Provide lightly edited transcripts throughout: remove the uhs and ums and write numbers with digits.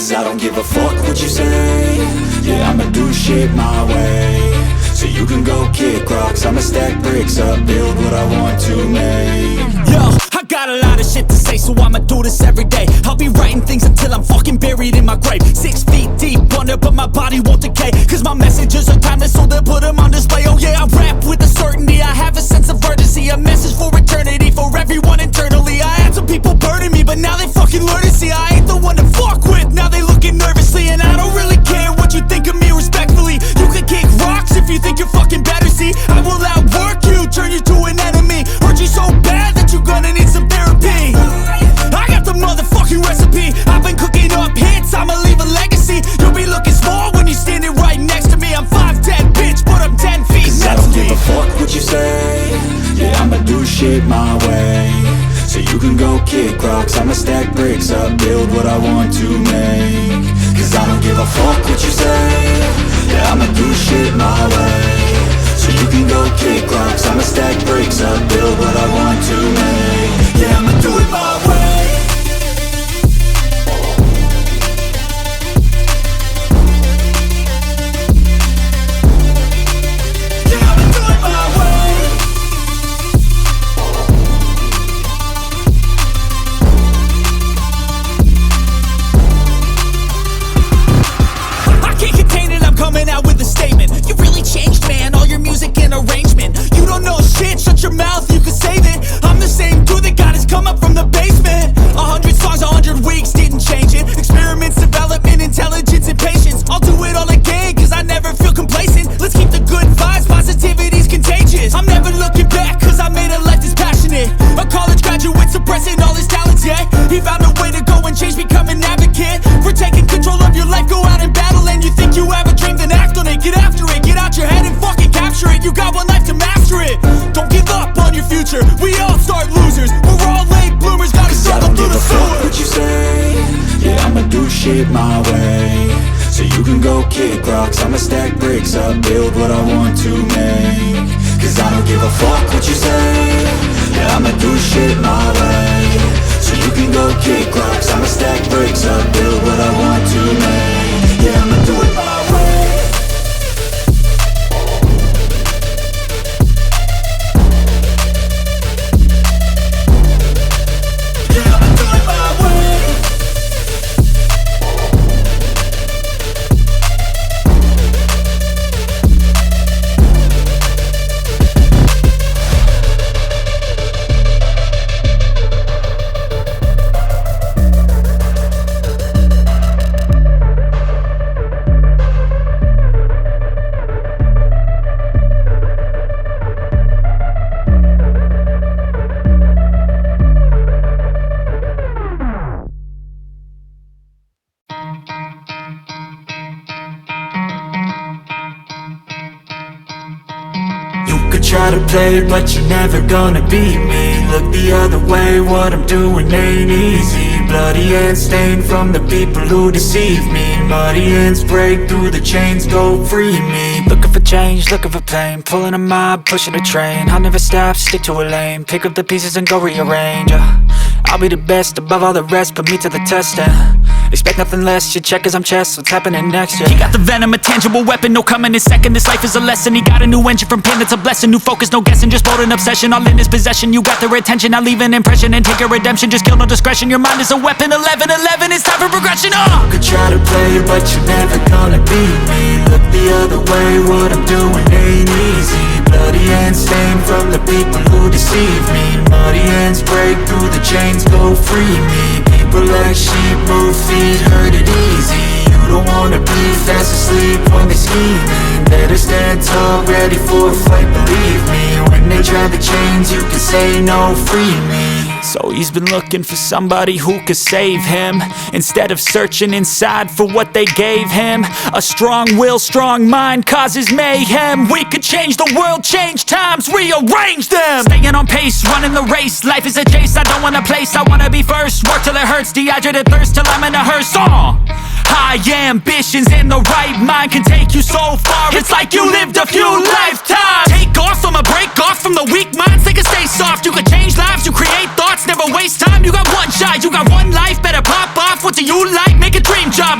Cause I don't give a fuck what you say. Yeah, I'ma do shit my way. So you can go kick rocks, I'ma stack bricks up, build what I want to make. Yo, I got a lot of shit to say, so I'ma do this every day. I'll be writing things until I'm fucking buried in my grave. 6 feet deep under, but my body won't decay. Cause my messages are timeless, so they'll put them on display. Oh yeah, I rap with a certainty, I have a sense of urgency. A message for eternity, for everyone internally. I had some people burning me, but now they fucking learn to see I ain't the one to fuck with, now they looking nervously. And I don't really care what you think of me, respectfully. You can kick rocks if you think you're fucking better, see. I will outwork you, turn you to an enemy. Hurt you so bad that you're gonna need some therapy. I got the motherfucking recipe. I've been cooking up hits, I'ma leave a legacy. You'll be looking small when you're standing right next to me. I'm 5'10", bitch, but I'm 10 feet Cause I don't give a fuck what you say. Yeah, I'ma do shit my way. So you can go kick rocks, I'ma stack bricks up, build what I want to make. Cause I don't give a fuck what you say. Yeah, I'ma do shit my way. So you can go kick rocks, I'ma stack bricks up, build what I want to make. Yeah, I'ma do it my way. Yeah, I'ma do it my way. I can't contain it, I'm coming out with a statement. You really changed, man, all your music and arrangement. You don't know shit, shut your mouth, you can save it. I'm the same dude that got his come up from the basement. 100 songs, 100 weeks, didn't change it. Experiments, development, intelligence, and patience. I'll do it all again, cause I never feel complacent. Let's keep the good vibes, positivity's contagious. I'm never looking back, cause I made a life that's passionate. A college graduate suppressing all his talents, yeah. He found a way to go and change, become an advocate. For taking control of your life, go out and battle. And you think you have a dream, then act on it. Get after it, get out your head and fucking capture it. You got one life to master it. Don't give up on your future, we all start losers. We're all late bloomers, gotta struggle through the sewer. What you say? Yeah, I'ma do shit my way. So you can go kick rocks, I'ma stack bricks up, build what I want to make. Cause I don't give a fuck what you say. Yeah, I'ma do shit my way. So you can go kick rocks, I'ma stack bricks up, build what I want to make. Yeah, I'ma do it my way. Yeah, I'ma do it my way. Try to play, but you're never gonna beat me. Look the other way, what I'm doing ain't easy. Bloody hands stained from the people who deceive me. Muddy hands break through the chains, go free me. Looking for change, looking for pain. Pulling a mob, pushing a train. I'll never stop, stick to a lane. Pick up the pieces and go rearrange. I'll be the best above all the rest, put me to the test and expect nothing less. You check as I'm chess, what's happening next? He got the venom, a tangible weapon, no coming in second. This life is a lesson, he got a new engine from pain, that's a blessing. New focus, no guessing, just bold and obsession, all in his possession. You got their attention, I'll leave an impression and take a redemption. Just kill, no discretion, your mind is a weapon. 11-11, it's time for progression. You could try to play, but you're never gonna beat me. Look the other way, what I'm doing ain't easy. Bloody hands stained from the people who deceive me. Muddy hands break through the chains, go free me. People like sheep, move feet, hurt it easy. You don't wanna be fast asleep when they're scheming. Better stand tall, ready for a fight, believe me. When they try the chains, you can say no, free me. So he's been looking for somebody who could save him, instead of searching inside for what they gave him. A strong will, strong mind causes mayhem. We could change the world, change times, rearrange them. Staying on pace, running the race. Life is a chase, I don't want a place, I wanna be first. Work till it hurts, dehydrated thirst till I'm in a hearse. High ambitions and the right mind can take you so far. It's like you lived a few lifetimes. Take off from a break off from the weak minds, they can stay soft. You can change lives, you create thoughts, never waste time. You got one shot, you got one life, better pop off. What do you like? Make a dream job.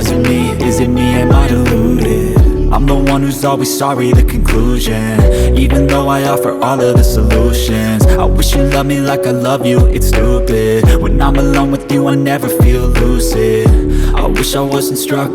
was it me? Is it me? Am I deluded? I'm the one who's always sorry, the conclusion. Even though I offer all of the solutions, I wish you loved me like I love you, it's stupid. When I'm alone with you I never feel lucid. I wish I wasn't struck